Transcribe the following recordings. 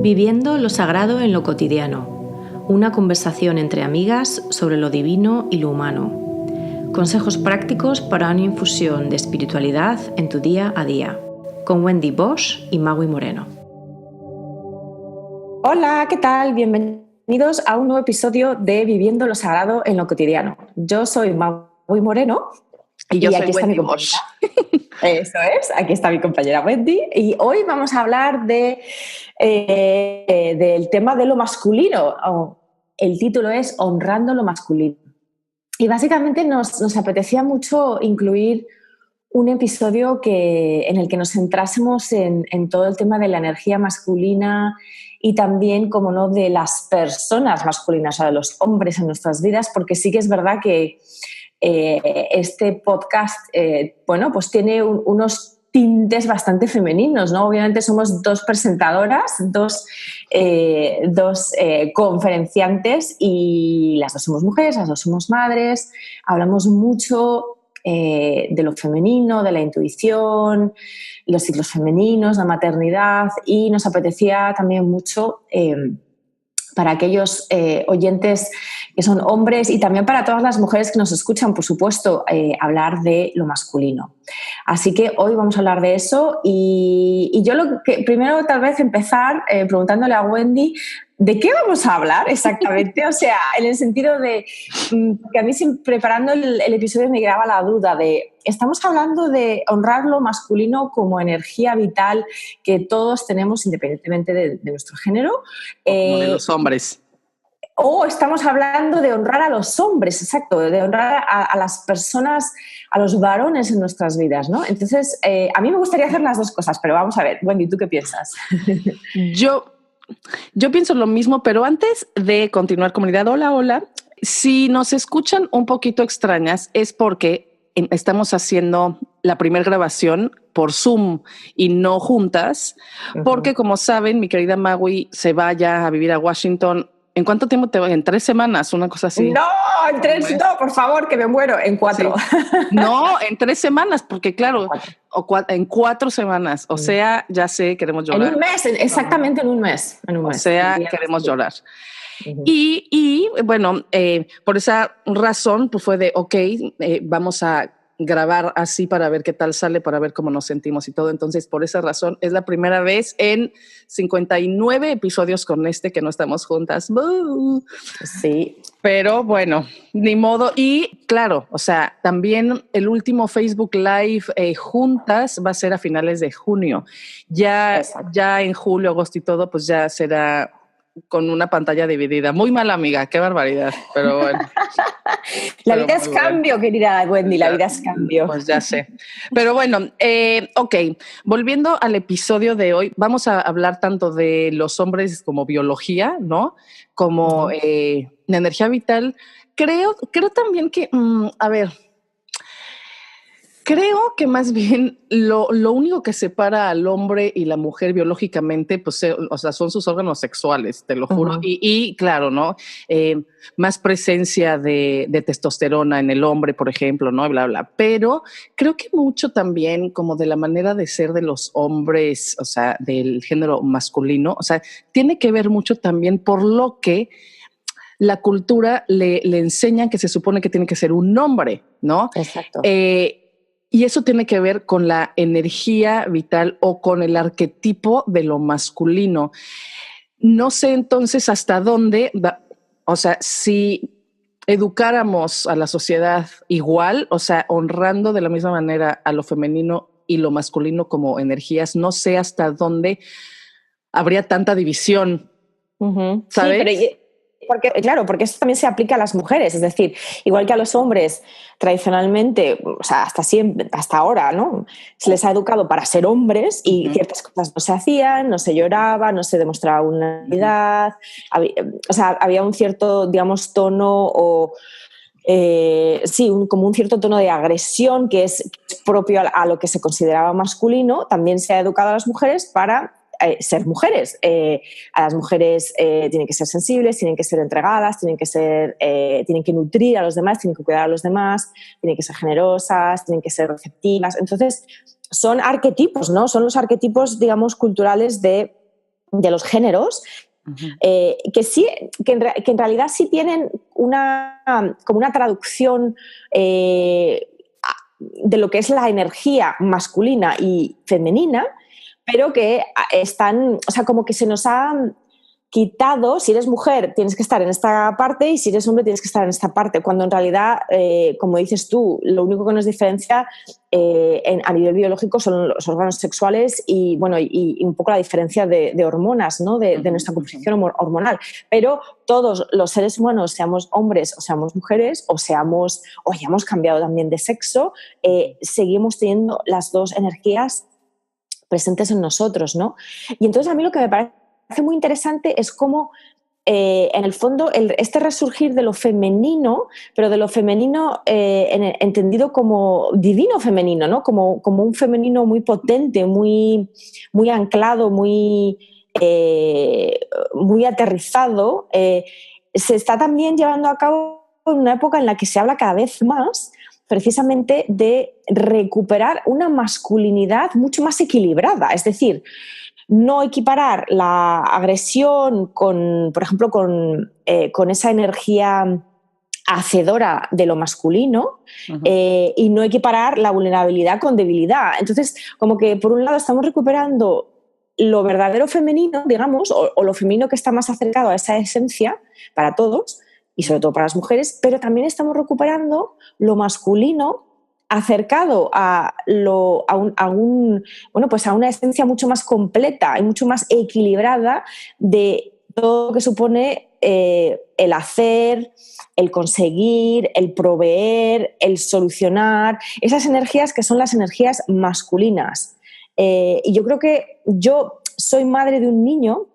Viviendo lo sagrado en lo cotidiano. Una conversación entre amigas sobre lo divino y lo humano. Consejos prácticos para una infusión de espiritualidad en tu día a día. Con Wendy Bosch y Magui Moreno. Hola, ¿qué tal? Bienvenidos a un nuevo episodio de Viviendo lo sagrado en lo cotidiano. Yo soy Magui Moreno. Y yo soy aquí Wendy Bosch. Eso es, aquí está mi compañera Wendy. Y hoy vamos a hablar del tema de lo masculino. El título es Honrando lo masculino. Y básicamente nos apetecía mucho incluir un episodio en el que nos centrásemos en todo el tema de la energía masculina y también, como no, de las personas masculinas, o sea, de los hombres en nuestras vidas, porque sí que es verdad que este podcast, pues tiene unos tintes bastante femeninos, ¿no? Obviamente somos dos presentadoras, dos conferenciantes y las dos somos mujeres, las dos somos madres, hablamos mucho de lo femenino, de la intuición, los ciclos femeninos, la maternidad, y nos apetecía también mucho para aquellos oyentes que son hombres y también para todas las mujeres que nos escuchan, por supuesto, hablar de lo masculino. Así que hoy vamos a hablar de eso y yo primero tal vez empezar preguntándole a Wendy ¿de qué vamos a hablar exactamente? O sea, en el sentido de que a mí preparando el episodio me quedaba la duda de ¿estamos hablando de honrar lo masculino como energía vital que todos tenemos independientemente de nuestro género? No de los hombres. O estamos hablando de honrar a los hombres, exacto, de honrar a las personas, a los varones en nuestras vidas, ¿no? Entonces, a mí me gustaría hacer las dos cosas, pero vamos a ver, Wendy, ¿tú qué piensas? Yo pienso lo mismo, pero antes de continuar, comunidad, hola. Si nos escuchan un poquito extrañas es porque estamos haciendo la primera grabación por Zoom y no juntas, porque como saben, mi querida Magui se vaya a vivir a Washington. ¿En cuánto tiempo te voy? ¿En 3 semanas? Una cosa así. No, no, por favor, que me muero. En 4. Sí. No, en 3 semanas, porque claro, en 4 semanas. O sea, ya sé, queremos llorar. En un mes, exactamente en un mes. O sea, queremos llorar. Y bueno, por esa razón, pues fue de, vamos a grabar así para ver qué tal sale, para ver cómo nos sentimos y todo. Entonces, por esa razón, es la primera vez en 59 episodios con que no estamos juntas. Sí. Pero bueno, ni modo. Y claro, o sea, también el último Facebook Live juntas va a ser a finales de junio. Ya en julio, agosto y todo, pues ya será con una pantalla dividida. Muy mala amiga, qué barbaridad, pero bueno. La vida es cambio, querida Wendy, la vida es cambio. Pues ya sé. Pero bueno, volviendo al episodio de hoy, vamos a hablar tanto de los hombres como biología, ¿no? Como la energía vital. Creo también que, creo que más bien lo único que separa al hombre y la mujer biológicamente, pues, o sea, son sus órganos sexuales, te lo juro. Y claro, ¿no? Más presencia de testosterona en el hombre, por ejemplo, ¿no? Bla, bla. Pero creo que mucho también como de la manera de ser de los hombres, o sea, del género masculino, o sea, tiene que ver mucho también por lo que la cultura le enseña que se supone que tiene que ser un hombre, ¿no? Exacto. Y eso tiene que ver con la energía vital o con el arquetipo de lo masculino. No sé entonces hasta dónde, o sea, si educáramos a la sociedad igual, o sea, honrando de la misma manera a lo femenino y lo masculino como energías, no sé hasta dónde habría tanta división, ¿sabes? Sí, porque eso también se aplica a las mujeres, es decir, igual que a los hombres tradicionalmente, o sea, hasta ahora, ¿no? Se les ha educado para ser hombres y ciertas cosas no se hacían, no se lloraba, no se demostraba una unidad, había un cierto, digamos, tono o como un cierto tono de agresión que es propio a lo que se consideraba masculino. También se ha educado a las mujeres para ser mujeres. A las mujeres tienen que ser sensibles, tienen que ser entregadas, tienen que nutrir a los demás, tienen que cuidar a los demás, tienen que ser generosas, tienen que ser receptivas. Entonces, son arquetipos, ¿no? Son los arquetipos, digamos, culturales de de los géneros, que sí, que en realidad sí tienen como una traducción de lo que es la energía masculina y femenina, pero que están, o sea, como que se nos ha quitado, si eres mujer tienes que estar en esta parte y si eres hombre tienes que estar en esta parte, cuando en realidad, como dices tú, lo único que nos diferencia a nivel biológico son los órganos sexuales y, bueno, y un poco la diferencia de hormonas, ¿no? de nuestra composición hormonal, pero todos los seres humanos, seamos hombres o seamos mujeres o hayamos cambiado también de sexo, seguimos teniendo las dos energías presentes en nosotros, ¿no? Y entonces a mí lo que me parece muy interesante es cómo, en el fondo, este resurgir de lo femenino, pero de lo femenino entendido como divino femenino, ¿no? Como un femenino muy potente, muy, muy anclado, muy aterrizado, se está también llevando a cabo en una época en la que se habla cada vez más precisamente de recuperar una masculinidad mucho más equilibrada, es decir, no equiparar la agresión por ejemplo, con esa energía hacedora de lo masculino, y no equiparar la vulnerabilidad con debilidad. Entonces, como que por un lado estamos recuperando lo verdadero femenino, digamos, o lo femenino que está más acercado a esa esencia para todos, y sobre todo para las mujeres, pero también estamos recuperando lo masculino acercado pues a una esencia mucho más completa y mucho más equilibrada de todo lo que supone el hacer, el conseguir, el proveer, el solucionar, esas energías que son las energías masculinas. Y yo creo que yo soy madre de un niño,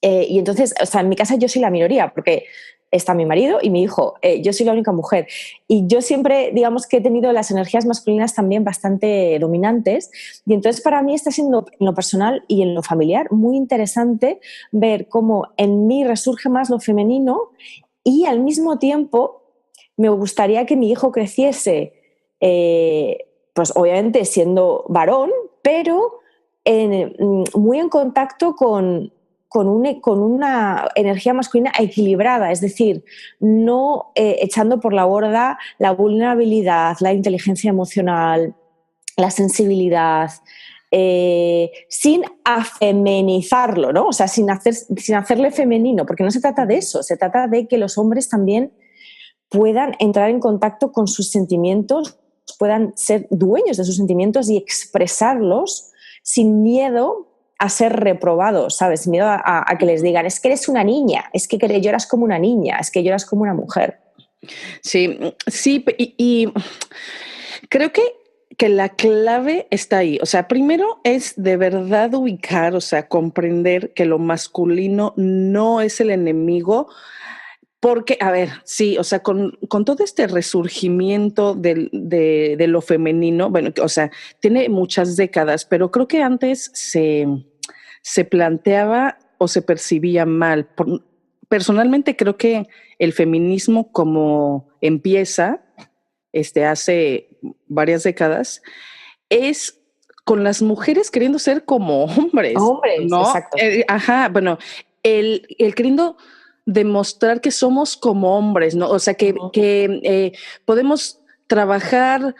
y entonces, o sea, en mi casa yo soy la minoría, porque está mi marido y mi hijo, yo soy la única mujer. Y yo siempre, digamos que he tenido las energías masculinas también bastante dominantes, y entonces para mí está siendo, en lo personal y en lo familiar, muy interesante ver cómo en mí resurge más lo femenino, y al mismo tiempo me gustaría que mi hijo creciese, pues obviamente siendo varón, pero muy en contacto con una energía masculina equilibrada, es decir, no echando por la borda la vulnerabilidad, la inteligencia emocional, la sensibilidad, sin afeminizarlo, ¿no? O sea, sin hacerle femenino, porque no se trata de eso, se trata de que los hombres también puedan entrar en contacto con sus sentimientos, puedan ser dueños de sus sentimientos y expresarlos sin miedo a ser reprobados, ¿sabes? Sin miedo a que les digan, es que eres una niña, es que lloras como una niña, es que lloras como una mujer. Sí, sí, y creo que la clave está ahí. O sea, primero es de verdad ubicar, o sea, comprender que lo masculino no es el enemigo. Porque, a ver, sí, o sea, con todo este resurgimiento de lo femenino, bueno, o sea, tiene muchas décadas, pero creo que antes se planteaba o se percibía mal. Personalmente creo que el feminismo como empieza hace varias décadas es con las mujeres queriendo ser como hombres, ¿no? Exacto. Bueno, el queriendo demostrar que somos como hombres, ¿no? O sea, que podemos trabajar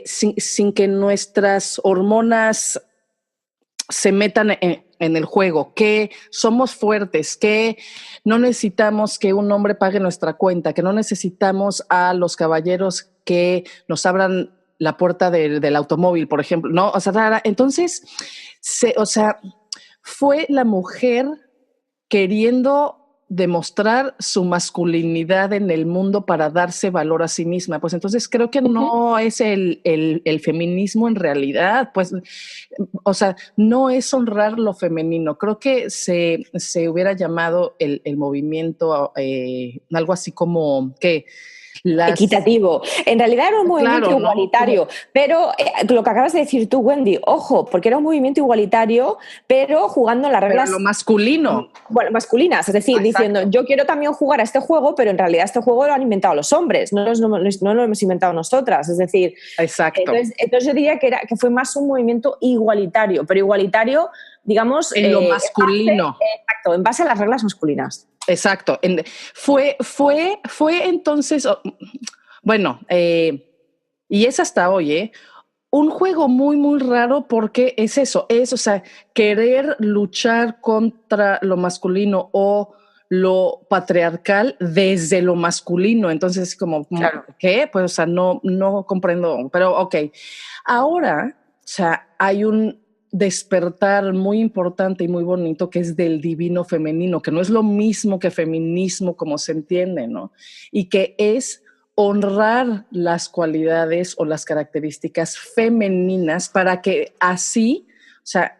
sin que nuestras hormonas se metan en el juego, que somos fuertes, que no necesitamos que un hombre pague nuestra cuenta, que no necesitamos a los caballeros que nos abran la puerta del automóvil, por ejemplo, ¿no? O sea, entonces, fue la mujer queriendo demostrar su masculinidad en el mundo para darse valor a sí misma. Pues entonces creo que no es el feminismo en realidad, pues, o sea, no es honrar lo femenino. Creo que se hubiera llamado el movimiento algo así como que equitativo. En realidad era un movimiento igualitario, ¿no? Pero lo que acabas de decir tú, Wendy, ojo, porque era un movimiento igualitario, pero jugando las reglas... Pero lo masculino. Bueno, masculinas, es decir, diciendo, yo quiero también jugar a este juego, pero en realidad este juego lo han inventado los hombres, no lo hemos inventado nosotras, es decir... Exacto. Entonces yo diría que fue más un movimiento igualitario, pero igualitario, digamos... En lo masculino. Exacto, en base a las reglas masculinas. Exacto. Fue entonces, bueno, y es hasta hoy, un juego muy, muy raro porque es eso, o sea, querer luchar contra lo masculino o lo patriarcal desde lo masculino. Entonces, como, claro. ¿Qué? Pues, o sea, no comprendo, pero ok. Ahora, o sea, hay un despertar muy importante y muy bonito que es del divino femenino, que no es lo mismo que feminismo como se entiende, ¿no? Y que es honrar las cualidades o las características femeninas para que así, o sea,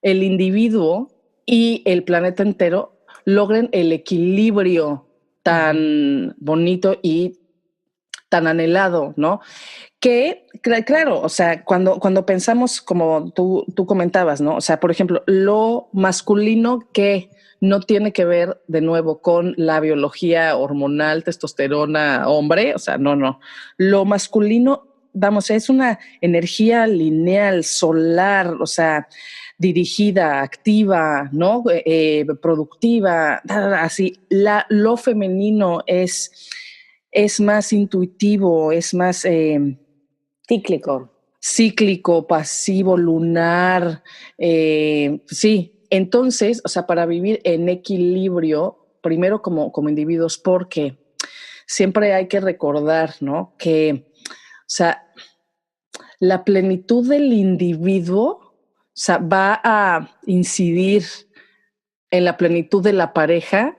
el individuo y el planeta entero logren el equilibrio tan bonito y tan anhelado, ¿no? Que, claro, o sea, cuando pensamos, como tú comentabas, ¿no? O sea, por ejemplo, lo masculino que no tiene que ver, de nuevo, con la biología hormonal, testosterona, hombre, o sea, no. Lo masculino, vamos, es una energía lineal, solar, o sea, dirigida, activa, ¿no? Productiva, así. Lo femenino es más intuitivo, es más... cíclico, pasivo, lunar, sí. Entonces, o sea, para vivir en equilibrio, primero como individuos, porque siempre hay que recordar, ¿no? Que, o sea, la plenitud del individuo, o sea, va a incidir en la plenitud de la pareja,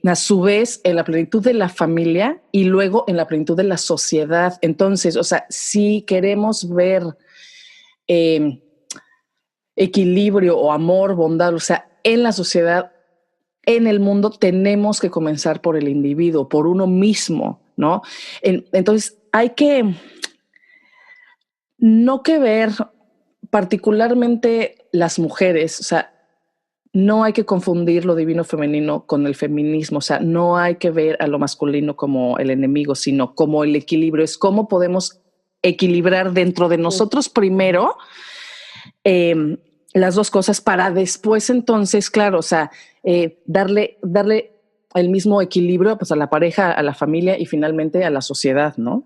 a su vez en la plenitud de la familia y luego en la plenitud de la sociedad. Entonces, o sea, si queremos ver equilibrio o amor, bondad, o sea, en la sociedad, en el mundo, tenemos que comenzar por el individuo, por uno mismo, ¿no? Entonces, hay que ver particularmente las mujeres, o sea, no hay que confundir lo divino femenino con el feminismo, o sea, no hay que ver a lo masculino como el enemigo, sino como el equilibrio. Es cómo podemos equilibrar dentro de nosotros primero las dos cosas para después entonces, claro, o sea, darle el mismo equilibrio pues, a la pareja, a la familia y finalmente a la sociedad, ¿no?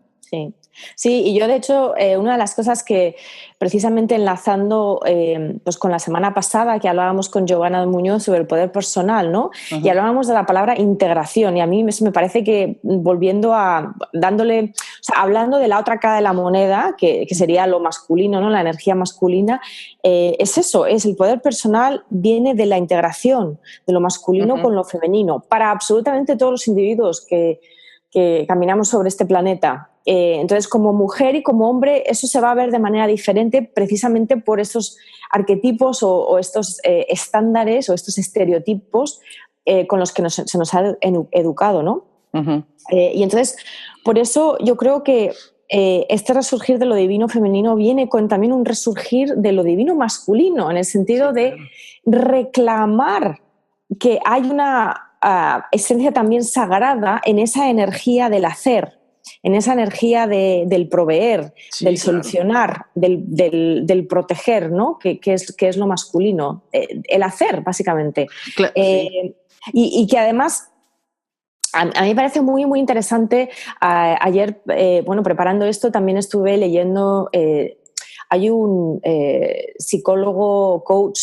Sí, y yo de hecho una de las cosas que precisamente enlazando pues con la semana pasada que hablábamos con Giovanna Muñoz sobre el poder personal, ¿no? Uh-huh. Y hablábamos de la palabra integración y a mí me parece que hablando de la otra cara de la moneda que sería lo masculino, ¿no? La energía masculina, es eso, es el poder personal viene de la integración de lo masculino uh-huh. con lo femenino para absolutamente todos los individuos que caminamos sobre este planeta. Entonces, como mujer y como hombre, eso se va a ver de manera diferente precisamente por estos arquetipos o estos estándares o estos estereotipos con los que se nos ha educado, ¿no? Uh-huh. Y entonces, por eso yo creo que este resurgir de lo divino femenino viene con también un resurgir de lo divino masculino, en el sentido de reclamar que hay una esencia también sagrada en esa energía del hacer, en esa energía del proveer, del solucionar, del proteger, ¿no? Que es lo masculino, el hacer, básicamente. Claro, y que además a mí me parece muy, muy interesante. Ayer, preparando esto, también estuve leyendo, hay un psicólogo, coach,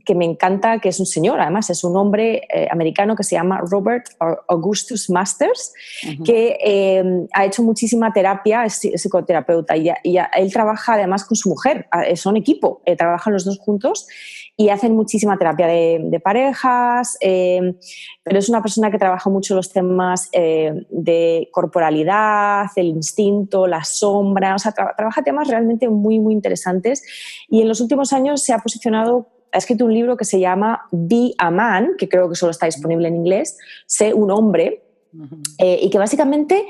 que me encanta, que es un señor, además es un hombre americano que se llama Robert Augustus Masters, uh-huh. que ha hecho muchísima terapia, es psicoterapeuta, y él trabaja además con su mujer, son equipo, trabajan los dos juntos y hacen muchísima terapia de parejas, pero es una persona que trabaja mucho los temas de corporalidad, el instinto, la sombra, o sea, trabaja temas realmente muy, muy interesantes, y en los últimos años se ha posicionado. Ha escrito un libro que se llama Be a Man, que creo que solo está disponible en inglés, Sé un hombre, y que básicamente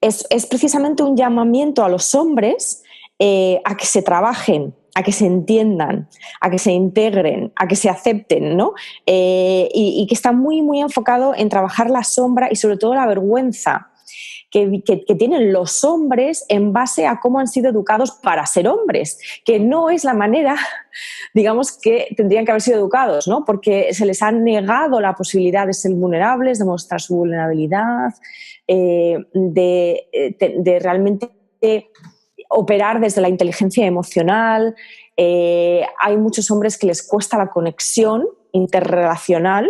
es precisamente un llamamiento a los hombres a que se trabajen, a que se entiendan, a que se integren, a que se acepten, ¿no? Y que está muy, muy enfocado en trabajar la sombra y sobre todo la vergüenza que tienen los hombres en base a cómo han sido educados para ser hombres, que no es la manera, digamos, que tendrían que haber sido educados, ¿no? Porque se les ha negado la posibilidad de ser vulnerables, de mostrar su vulnerabilidad, de realmente operar desde la inteligencia emocional. Hay muchos hombres que les cuesta la conexión interrelacional,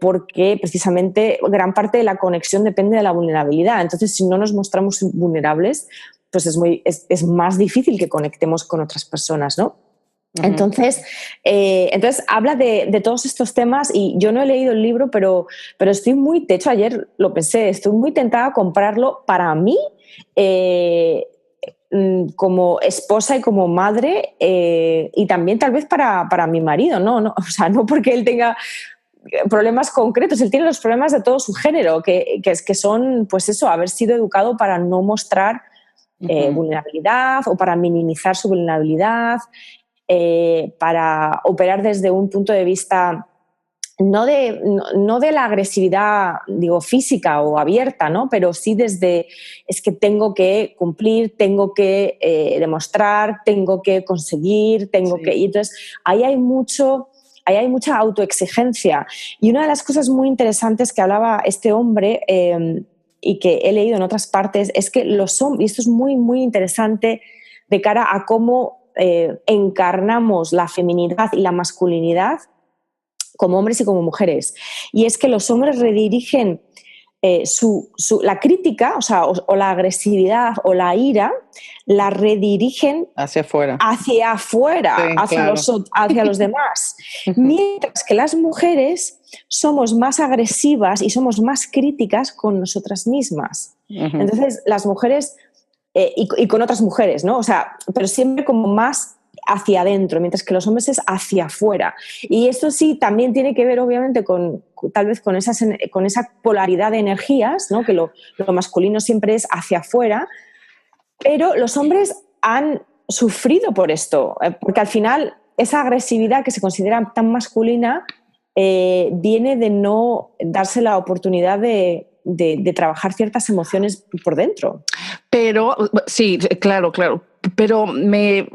porque precisamente gran parte de la conexión depende de la vulnerabilidad. Entonces, si no nos mostramos vulnerables, pues es más difícil que conectemos con otras personas, ¿no? Entonces habla de todos estos temas y yo no he leído el libro, pero estoy muy, de hecho ayer lo pensé, estoy muy tentada a comprarlo para mí, como esposa y como madre, y también tal vez para mi marido, ¿no? O sea, no porque él tenga problemas concretos, él tiene los problemas de todo su género, que son, pues eso, haber sido educado para no mostrar vulnerabilidad o para minimizar su vulnerabilidad, para operar desde un punto de vista no de la agresividad, digo, física o abierta, ¿no? Pero sí desde, es que tengo que cumplir, tengo que demostrar, tengo que conseguir, tengo que... Y entonces ahí hay mucha autoexigencia. Y una de las cosas muy interesantes que hablaba este hombre, y que he leído en otras partes, es que los hombres, y esto es muy, muy interesante de cara a cómo encarnamos la feminidad y la masculinidad como hombres y como mujeres. Y es que los hombres redirigen la crítica, o sea, o la agresividad o la ira, la redirigen hacia afuera, sí, hacia los demás. Mientras que las mujeres somos más agresivas y somos más críticas con nosotras mismas. Entonces, las mujeres, y con otras mujeres, ¿no? O sea, pero siempre como más hacia adentro, mientras que los hombres es hacia afuera. Y esto sí también tiene que ver, obviamente, tal vez con esa polaridad de energías, ¿no? Que lo masculino siempre es hacia afuera, pero los hombres han sufrido por esto, porque al final esa agresividad que se considera tan masculina viene de no darse la oportunidad de trabajar ciertas emociones por dentro. Pero sí, claro, pero me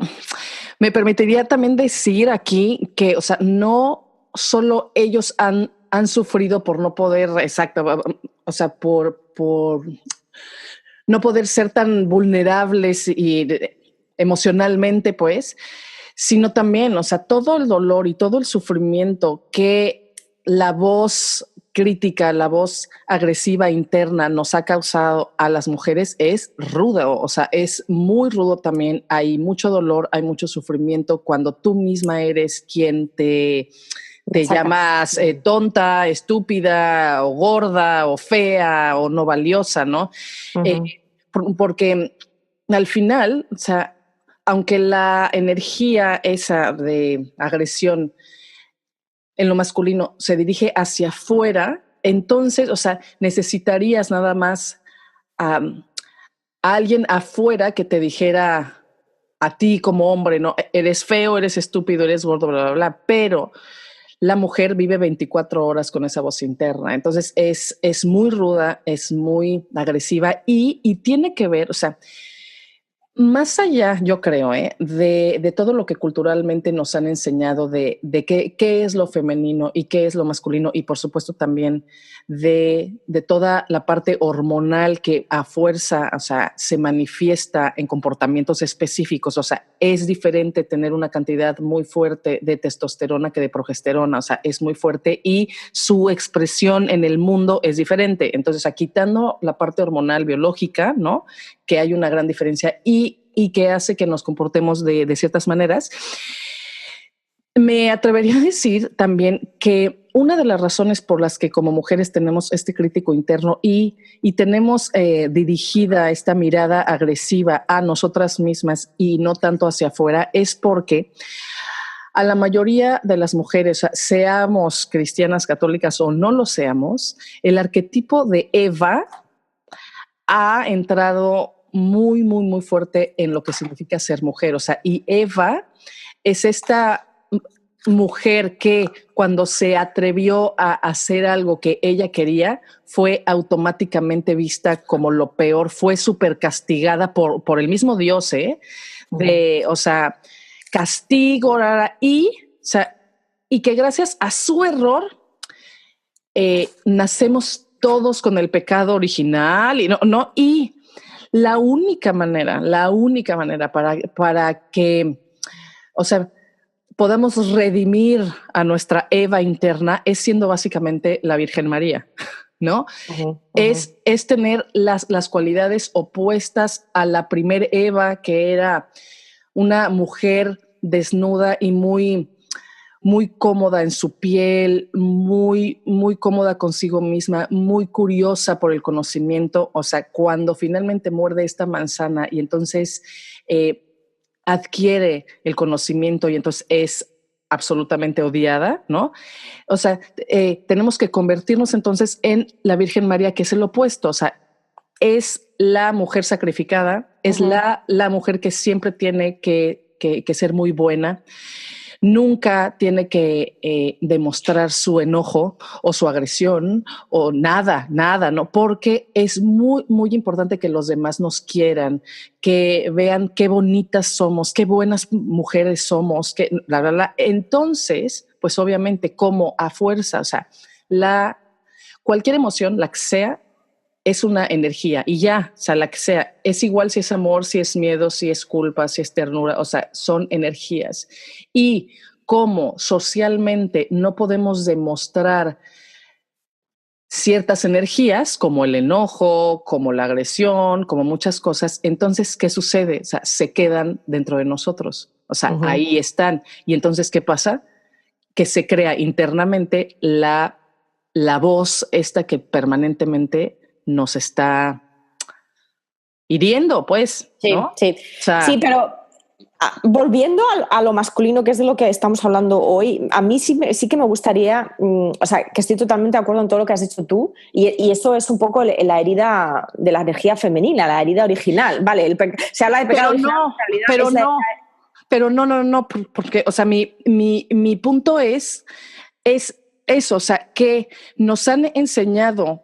permitiría también decir aquí que, o sea, no solo ellos han sufrido por no poder, o sea, por no poder ser tan vulnerables y emocionalmente, pues, sino también, o sea, todo el dolor y todo el sufrimiento que la voz crítica, la voz agresiva interna nos ha causado a las mujeres es rudo, o sea, es muy rudo también. Hay mucho dolor, hay mucho sufrimiento cuando tú misma eres quien te llamas tonta, estúpida, o gorda, o fea, o no valiosa, ¿no? Porque al final, o sea, aunque la energía esa de agresión en lo masculino se dirige hacia afuera, entonces, o sea, necesitarías nada más a alguien afuera que te dijera a ti como hombre, ¿no? Eres feo, eres estúpido, eres gordo, bla, bla, bla, pero la mujer vive 24 horas con esa voz interna. Entonces es muy ruda, es muy agresiva y tiene que ver, o sea, más allá, yo creo, de todo lo que culturalmente nos han enseñado de qué es lo femenino y qué es lo masculino, y por supuesto también de toda la parte hormonal que a fuerza, o sea, se manifiesta en comportamientos específicos. O sea, es diferente tener una cantidad muy fuerte de testosterona que de progesterona, o sea, es muy fuerte y su expresión en el mundo es diferente. Entonces, quitando la parte hormonal biológica, ¿no? Que hay una gran diferencia y que hace que nos comportemos de ciertas maneras. Me atrevería a decir también que una de las razones por las que como mujeres tenemos este crítico interno y tenemos dirigida esta mirada agresiva a nosotras mismas y no tanto hacia afuera es porque a la mayoría de las mujeres, seamos cristianas, católicas o no lo seamos, el arquetipo de Eva ha entrado muy, muy, muy fuerte en lo que significa ser mujer. O sea, y Eva es esta mujer que cuando se atrevió a hacer algo que ella quería, fue automáticamente vista como lo peor, fue súper castigada por el mismo Dios, o sea, castigo, o sea, y que gracias a su error nacemos todos con el pecado original y la única manera para que, o sea, podamos redimir a nuestra Eva interna es siendo básicamente la Virgen María, ¿no? Es tener las cualidades opuestas a la primer Eva, que era una mujer desnuda y muy, muy cómoda en su piel, muy, muy cómoda consigo misma, muy curiosa por el conocimiento. O sea, cuando finalmente muerde esta manzana y entonces adquiere el conocimiento y entonces es absolutamente odiada, ¿no? O sea, tenemos que convertirnos entonces en la Virgen María, que es el opuesto. O sea, es la mujer sacrificada, es la mujer que siempre tiene que ser muy buena. Nunca tiene que demostrar su enojo o su agresión o nada, ¿no? Porque es muy, muy importante que los demás nos quieran, que vean qué bonitas somos, qué buenas mujeres somos, que Entonces, pues obviamente como a fuerza, o sea, cualquier emoción, la que sea, es una energía y ya, o sea, la que sea, es igual si es amor, si es miedo, si es culpa, si es ternura, o sea, son energías. Y como socialmente no podemos demostrar ciertas energías, como el enojo, como la agresión, como muchas cosas, entonces, ¿qué sucede? O sea, se quedan dentro de nosotros, o sea, ahí están. Y entonces, ¿qué pasa? Que se crea internamente la voz esta que permanentemente nos está hiriendo, pues, Sí, ¿no? sí. O sea, sí, pero volviendo a lo masculino, que es de lo que estamos hablando hoy, a mí sí que me gustaría, o sea, que estoy totalmente de acuerdo en todo lo que has dicho tú, y eso es un poco la herida de la energía femenina, la herida original, ¿vale? Se habla de pecado original, pero no, porque, o sea, mi punto es eso, o sea, que nos han enseñado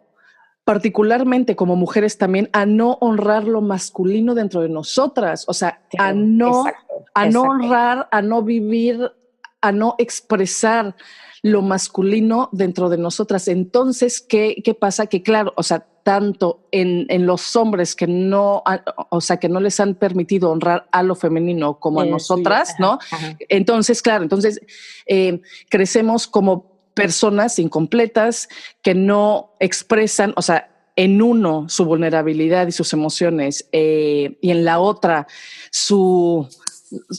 particularmente como mujeres también a no honrar lo masculino dentro de nosotras, o sea, a no honrar, a no vivir, a no expresar lo masculino dentro de nosotras. Entonces, ¿qué pasa? Que claro, o sea, tanto en los hombres que no, o sea, que no les han permitido honrar a lo femenino como a nosotras, ¿no? Entonces, claro, crecemos como personas incompletas que no expresan, o sea, en uno su vulnerabilidad y sus emociones y en la otra su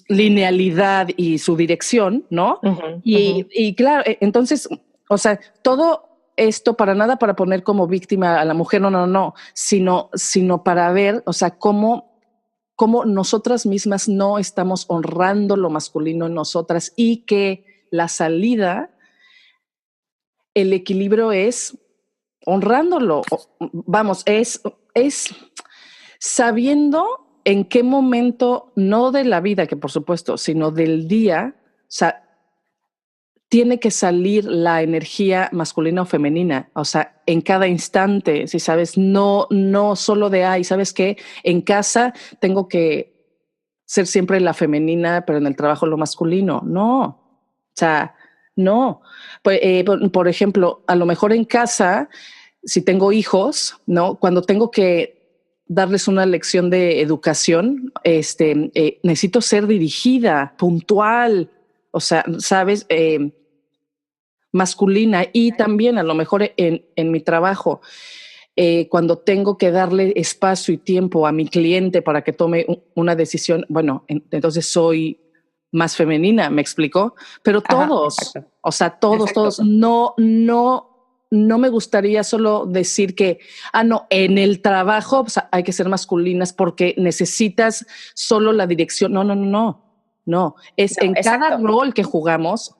linealidad y su dirección, ¿no? Y claro, entonces, o sea, todo esto para nada para poner como víctima a la mujer, no, sino para ver, o sea, cómo nosotras mismas no estamos honrando lo masculino en nosotras y que la salida, el equilibrio es honrándolo. Vamos, es sabiendo en qué momento, no de la vida, que por supuesto, sino del día, o sea, tiene que salir la energía masculina o femenina, o sea, en cada instante, si sabes, no solo de ahí, ¿sabes qué? En casa tengo que ser siempre la femenina, pero en el trabajo lo masculino. No, o sea, no. Pues, por ejemplo, a lo mejor en casa, si tengo hijos, ¿no? Cuando tengo que darles una lección de educación, necesito ser dirigida, puntual, o sea, ¿sabes? Masculina y también a lo mejor en mi trabajo, cuando tengo que darle espacio y tiempo a mi cliente para que tome una decisión, bueno, entonces soy más femenina, ¿me explicó? Pero todos, o sea, todos, no me gustaría solo decir que, no, en el trabajo, o sea, hay que ser masculinas porque necesitas solo la dirección. No. Es No, en cada rol que jugamos,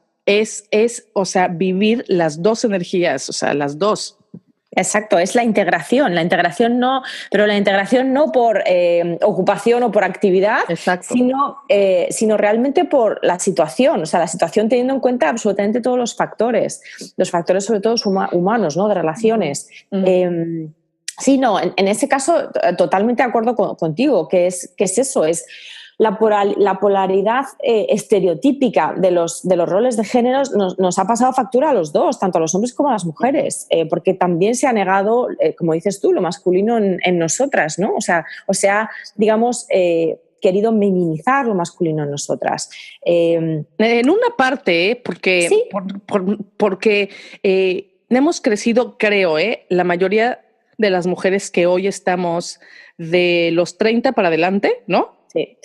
o sea, vivir las dos energías, o sea, las dos. Exacto, es la integración no, pero la integración no por ocupación o por actividad, sino realmente por la situación, o sea, la situación teniendo en cuenta absolutamente todos los factores sobre todo humanos, ¿no? De relaciones. Sí, no, en ese caso totalmente de acuerdo contigo, que es eso, es la polaridad estereotípica de los roles de géneros nos ha pasado factura a los dos, tanto a los hombres como a las mujeres, porque también se ha negado, como dices tú, lo masculino en nosotras, ¿no? O sea, digamos, querido minimizar lo masculino en nosotras. En una parte, porque, ¿sí? porque hemos crecido, creo, la mayoría de las mujeres que hoy estamos de los 30 para adelante, ¿no? Sí.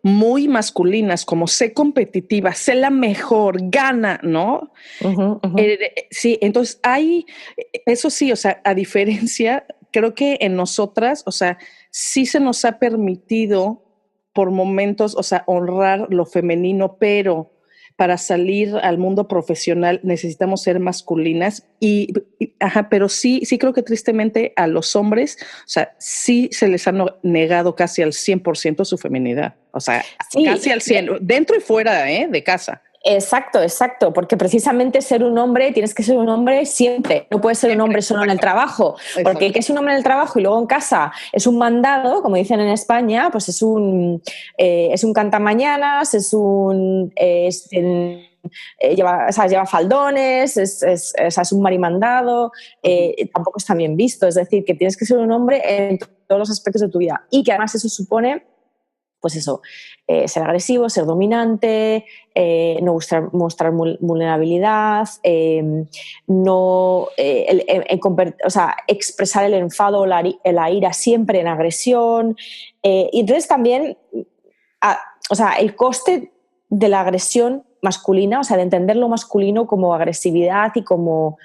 Muy masculinas, como sé competitiva, sé la mejor, gana, ¿no? Sí, entonces eso sí, o sea, a diferencia, creo que en nosotras, o sea, sí se nos ha permitido por momentos, o sea, honrar lo femenino, pero para salir al mundo profesional necesitamos ser masculinas pero sí creo que tristemente a los hombres, o sea, sí se les ha negado casi al 100% su feminidad, o sea, sí, casi al 100%, dentro y fuera de casa. Exacto, porque precisamente ser un hombre, tienes que ser un hombre siempre, no puedes ser un hombre solo en el trabajo, porque el que es un hombre en el trabajo y luego en casa es un mandado, como dicen en España, pues es un cantamañanas, lleva faldones, es un marimandado, tampoco está bien visto, es decir, que tienes que ser un hombre en todos los aspectos de tu vida y que además eso supone pues eso, ser agresivo, ser dominante, no mostrar vulnerabilidad, expresar el enfado o la ira siempre en agresión. Y entonces también, el coste de la agresión masculina, o sea, de entender lo masculino como agresividad y como,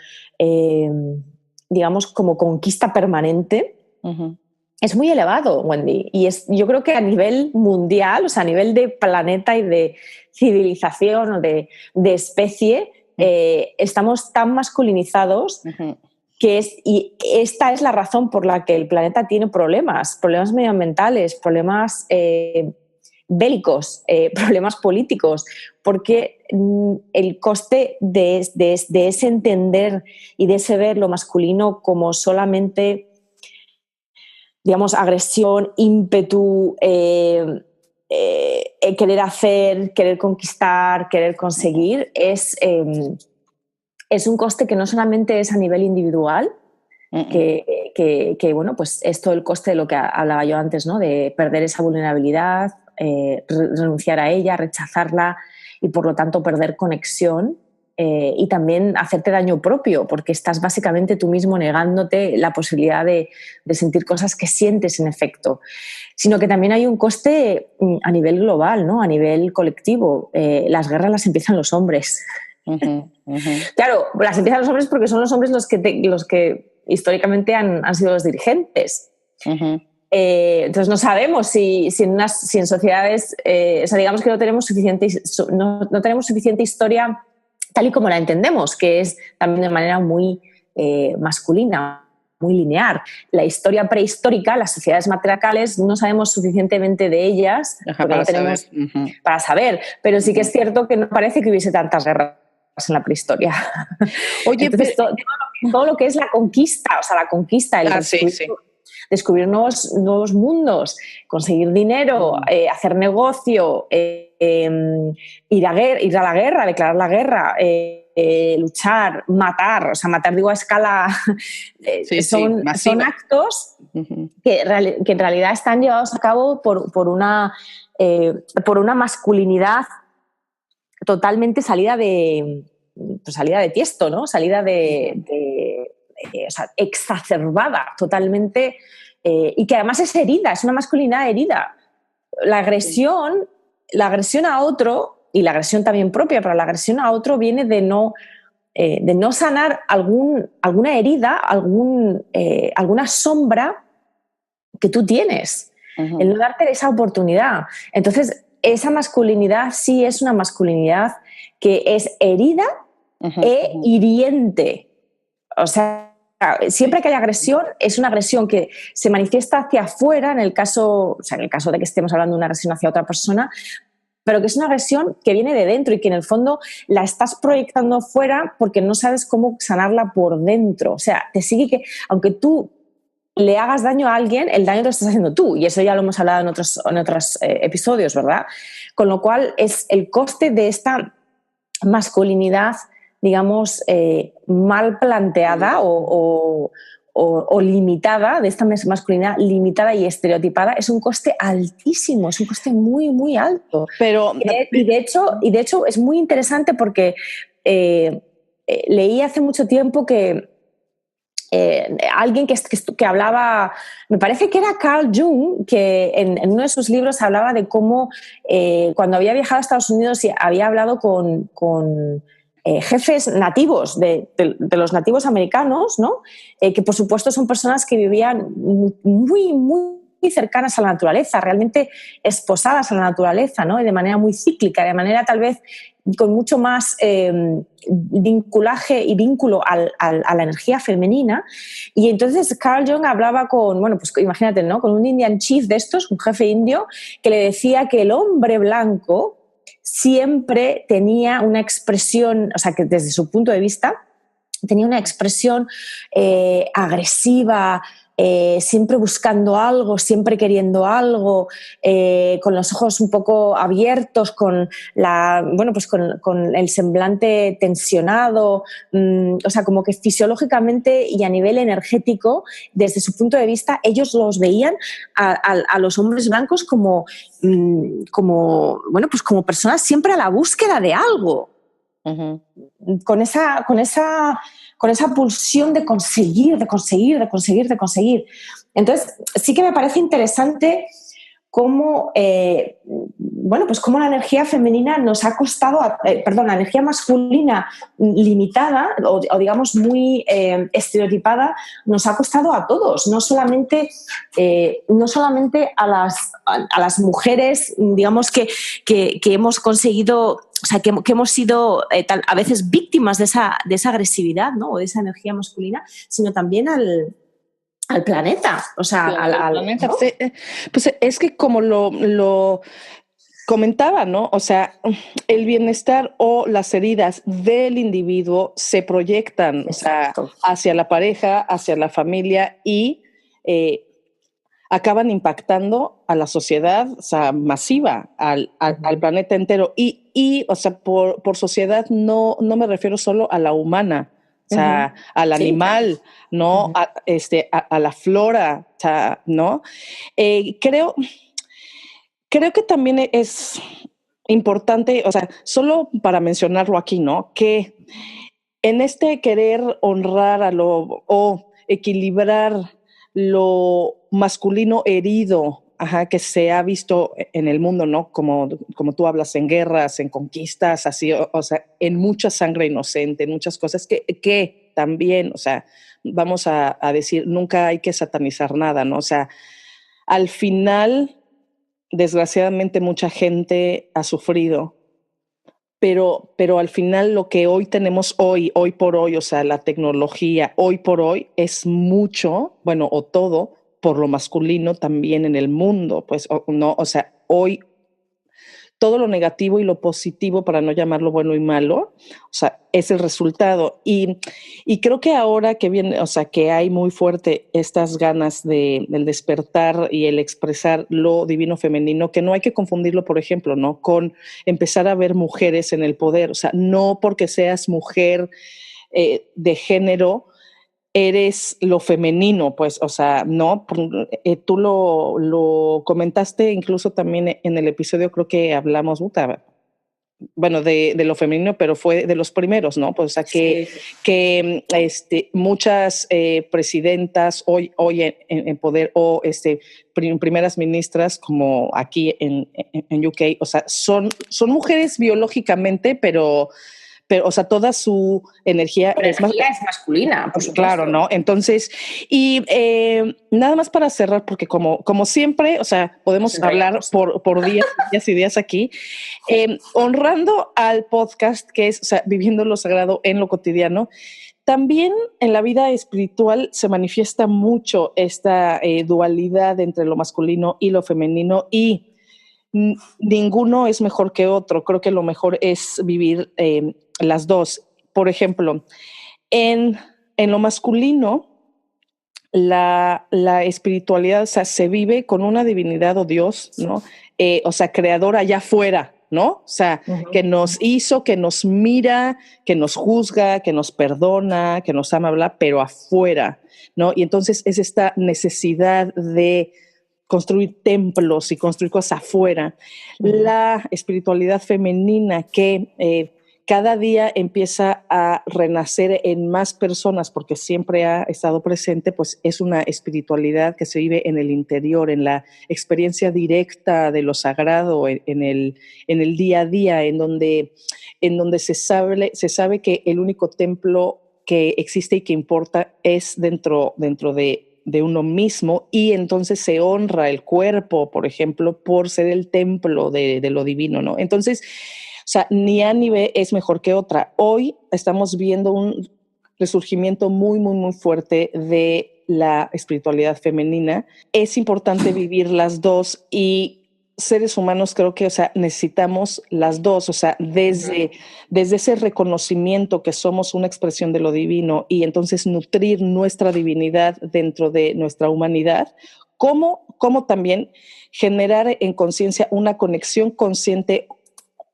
digamos, como conquista permanente. Es muy elevado, Wendy, y yo creo que a nivel mundial, o sea, a nivel de planeta y de civilización o de especie, estamos tan masculinizados y esta es la razón por la que el planeta tiene problemas medioambientales, problemas bélicos, problemas políticos, porque el coste de ese entender y de ese ver lo masculino como solamente, digamos, agresión, ímpetu, querer hacer, querer conquistar, querer conseguir, es un coste que no solamente es a nivel individual, que bueno, pues es todo el coste de lo que hablaba yo antes, ¿no? De perder esa vulnerabilidad, renunciar a ella, rechazarla y por lo tanto perder conexión. Y también hacerte daño propio, porque estás básicamente tú mismo negándote la posibilidad de sentir cosas que sientes en efecto. Sino que también hay un coste a nivel global, ¿no? A nivel colectivo. Las guerras las empiezan los hombres. Claro, las empiezan los hombres porque son los hombres los que históricamente han sido los dirigentes. Entonces no sabemos si en sociedades, o sea, digamos que no tenemos suficiente historia tal y como la entendemos, que es también de manera muy masculina, muy lineal. La historia prehistórica, las sociedades matriarcales, no sabemos suficientemente de ellas porque no tenemos para saber, pero sí que es cierto que no parece que hubiese tantas guerras en la prehistoria. Oye, entonces, todo lo que es la conquista, o sea, la conquista, descubrir nuevos mundos, conseguir dinero, hacer negocio, ir a la guerra, declarar la guerra, luchar, matar, o sea, matar digo a escala, son actos que en realidad están llevados a cabo por una masculinidad totalmente salida de tiesto, ¿no? Salida o sea, exacerbada totalmente, y que además es herida, es una masculinidad herida. La agresión a otro, y la agresión también propia, pero la agresión a otro viene de no sanar alguna herida, alguna sombra que tú tienes, el no darte esa oportunidad. Entonces, esa masculinidad sí es una masculinidad que es herida e hiriente. O sea, siempre que hay agresión, es una agresión que se manifiesta hacia afuera, en el caso de que estemos hablando de una agresión hacia otra persona, pero que es una agresión que viene de dentro y que en el fondo la estás proyectando fuera porque no sabes cómo sanarla por dentro. O sea, te sigue que, aunque tú le hagas daño a alguien, el daño lo estás haciendo tú, y eso ya lo hemos hablado en otros episodios, ¿verdad? Con lo cual es el coste de esta masculinidad, digamos, mal planteada o limitada, de esta masculinidad limitada y estereotipada, es un coste altísimo, es un coste muy, muy alto. Pero, y de hecho es muy interesante porque leí hace mucho tiempo que alguien que hablaba, me parece que era Carl Jung, que en uno de sus libros hablaba de cómo cuando había viajado a Estados Unidos y había hablado con jefes nativos de los nativos americanos, ¿no? Que por supuesto son personas que vivían muy, muy cercanas a la naturaleza, realmente esposadas a la naturaleza, ¿no? Y de manera muy cíclica, de manera tal vez con mucho más vinculaje y vínculo a la energía femenina. Y entonces Carl Jung hablaba pues imagínate, ¿no? Con un Indian Chief de estos, un jefe indio, que le decía que el hombre blanco siempre tenía una expresión, o sea, que desde su punto de vista tenía una expresión agresiva, siempre buscando algo, siempre queriendo algo, con los ojos un poco abiertos, con el semblante tensionado, o sea, como que fisiológicamente y a nivel energético, desde su punto de vista, ellos los veían a los hombres blancos como personas siempre a la búsqueda de algo. Uh-huh. Con esa pulsión de conseguir. Entonces, sí que me parece interesante cómo, cómo la energía femenina nos ha costado, la energía masculina limitada o digamos muy estereotipada nos ha costado a todos, no solamente a las mujeres, digamos que hemos conseguido, o sea, que hemos sido a veces víctimas de esa agresividad, ¿no? O de esa energía masculina, sino también al planeta, o sea, al planeta. ¿no? Pues es que como lo comentaba, ¿no? O sea, el bienestar o las heridas del individuo se proyectan, o sea, hacia la pareja, hacia la familia y acaban impactando a la sociedad, o sea, masiva, al planeta entero. Y o sea, por sociedad no me refiero solo a la humana, o sea, al animal, ¿no? A la flora, o sea, ¿no? Creo que también es importante, o sea, solo para mencionarlo aquí, ¿no? Que en este querer honrar o equilibrar lo masculino herido, que se ha visto en el mundo, ¿no? Como tú hablas, en guerras, en conquistas, así, o sea, en mucha sangre inocente, en muchas cosas que también, o sea, vamos a decir, nunca hay que satanizar nada, ¿no? O sea, al final, desgraciadamente, mucha gente ha sufrido, pero al final lo que hoy tenemos hoy por hoy, o sea, la tecnología hoy por hoy es mucho, bueno, o todo, por lo masculino también en el mundo, pues, no, o sea, hoy todo lo negativo y lo positivo, para no llamarlo bueno y malo, o sea, es el resultado. Y creo que ahora que viene, o sea, que hay muy fuerte estas ganas del despertar y el expresar lo divino femenino, que no hay que confundirlo, por ejemplo, ¿no? Con empezar a ver mujeres en el poder, o sea, no porque seas mujer de género, eres lo femenino, pues, o sea, no, tú lo comentaste incluso también en el episodio, creo que hablamos, bueno, de lo femenino, pero fue de los primeros, ¿no? Pues, o sea, que muchas presidentas hoy en poder o primeras ministras, como aquí en UK, o sea, son mujeres biológicamente, pero pero, o sea, toda su energía, es masculina, por supuesto. Claro, ¿no? Entonces, y nada más para cerrar, porque como siempre, o sea, podemos hablar por días y días y días aquí, honrando al podcast que es, o sea, Viviendo lo Sagrado en lo Cotidiano. También en la vida espiritual se manifiesta mucho esta dualidad entre lo masculino y lo femenino, y ninguno es mejor que otro. Creo que lo mejor es vivir las dos. Por ejemplo, en lo masculino, la espiritualidad, o sea, se vive con una divinidad o Dios, ¿no? O sea, creador allá afuera, ¿no? O sea, que nos hizo, que nos mira, que nos juzga, que nos perdona, que nos ama, bla, pero afuera, ¿no? Y entonces es esta necesidad de construir templos y construir cosas afuera. La espiritualidad femenina que cada día empieza a renacer en más personas porque siempre ha estado presente, pues es una espiritualidad que se vive en el interior, en la experiencia directa de lo sagrado, en el día a día, en donde se sabe que el único templo que existe y que importa es dentro de uno mismo, y entonces se honra el cuerpo, por ejemplo, por ser el templo de lo divino, ¿no? Entonces, o sea, ni A ni B es mejor que otra. Hoy estamos viendo un resurgimiento muy, muy, muy fuerte de la espiritualidad femenina. Es importante vivir las dos, y seres humanos creo que, o sea, necesitamos las dos, o sea, desde ese reconocimiento que somos una expresión de lo divino, y entonces nutrir nuestra divinidad dentro de nuestra humanidad, como también generar en conciencia una conexión consciente,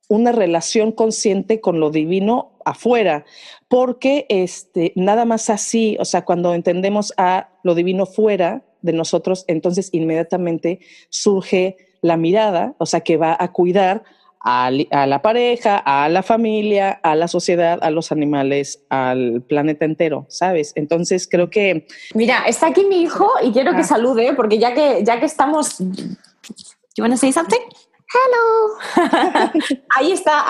una relación consciente con lo divino afuera, porque nada más así, o sea, cuando entendemos a lo divino fuera de nosotros, entonces inmediatamente surge la mirada, o sea, que va a cuidar a la pareja, a la familia, a la sociedad, a los animales, al planeta entero, ¿sabes? Entonces creo que... Mira, está aquí mi hijo y quiero que salude, porque ya que estamos... ¿You want to say something? Hello. Ahí está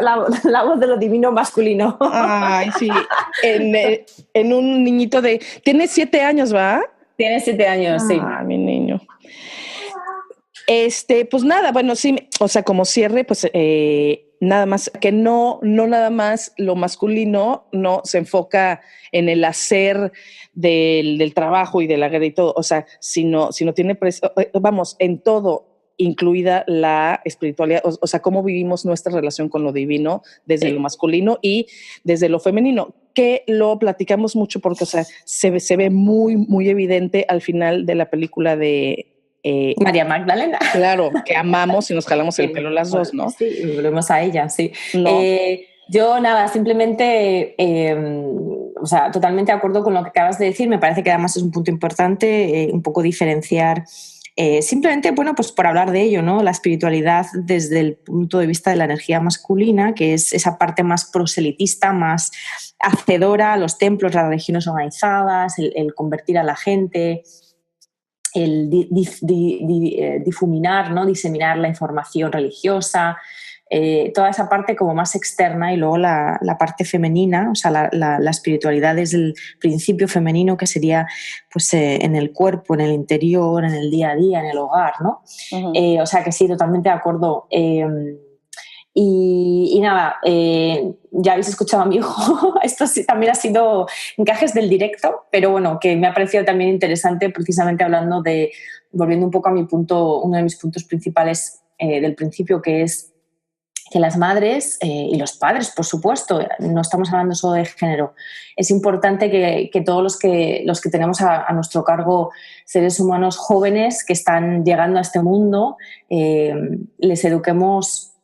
la voz de lo divino masculino. Ay, sí. En un niñito de... Tiene 7 años, ¿va? Tiene 7 años, sí. Ah, mi niño. Pues nada, bueno, sí, o sea, como cierre, pues nada más que no nada más lo masculino no se enfoca en el hacer del trabajo y de la guerra y todo, o sea, sino tiene, vamos, en todo, incluida la espiritualidad, o sea, cómo vivimos nuestra relación con lo divino desde lo masculino y desde lo femenino, que lo platicamos mucho porque, o sea, se ve muy, muy evidente al final de la película de María Magdalena. Claro, que amamos y nos jalamos el pelo las dos, ¿no? Sí, volvemos a ella, sí. No. Yo nada, simplemente, o sea, totalmente de acuerdo con lo que acabas de decir. Me parece que además es un punto importante, un poco diferenciar. Simplemente, bueno, pues por hablar de ello, ¿no? La espiritualidad desde el punto de vista de la energía masculina, que es esa parte más proselitista, más hacedora, los templos, las religiones organizadas, el convertir a la gente, el difuminar, ¿no? Diseminar la información religiosa, toda esa parte como más externa, y luego la parte femenina, o sea, la espiritualidad desde el principio femenino, que sería pues en el cuerpo, en el interior, en el día a día, en el hogar, ¿no? O sea que sí, totalmente de acuerdo. Y nada, ya habéis escuchado a mi hijo. Esto sí, también ha sido encajes del directo, pero bueno, que me ha parecido también interesante, precisamente hablando de, volviendo un poco a mi punto, uno de mis puntos principales del principio, que es que las madres y los padres, por supuesto, no estamos hablando solo de género, es importante que todos los que tenemos a nuestro cargo seres humanos jóvenes que están llegando a este mundo, les eduquemos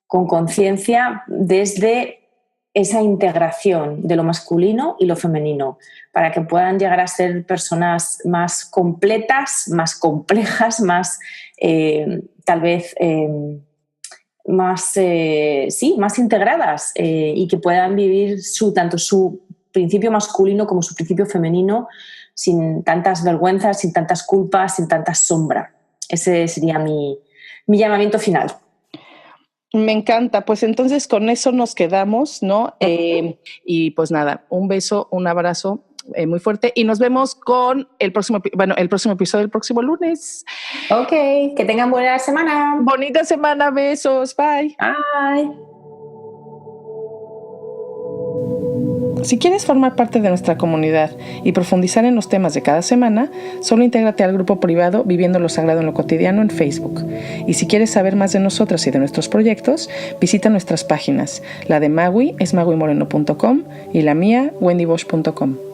con conciencia desde esa integración de lo masculino y lo femenino, para que puedan llegar a ser personas más completas, más complejas, más tal vez más integradas, y que puedan vivir tanto su principio masculino como su principio femenino sin tantas vergüenzas, sin tantas culpas, sin tanta sombra. Ese sería mi llamamiento final. Me encanta, pues entonces con eso nos quedamos, ¿no? Y pues nada, un beso, un abrazo muy fuerte y nos vemos con el próximo episodio del próximo lunes. Ok, que tengan buena semana. Bonita semana, besos, bye. Bye. Si quieres formar parte de nuestra comunidad y profundizar en los temas de cada semana, solo intégrate al grupo privado Viviendo lo Sagrado en lo Cotidiano en Facebook. Y si quieres saber más de nosotras y de nuestros proyectos, visita nuestras páginas. La de Magui es maguimoreno.com y la mía, wendybosch.com.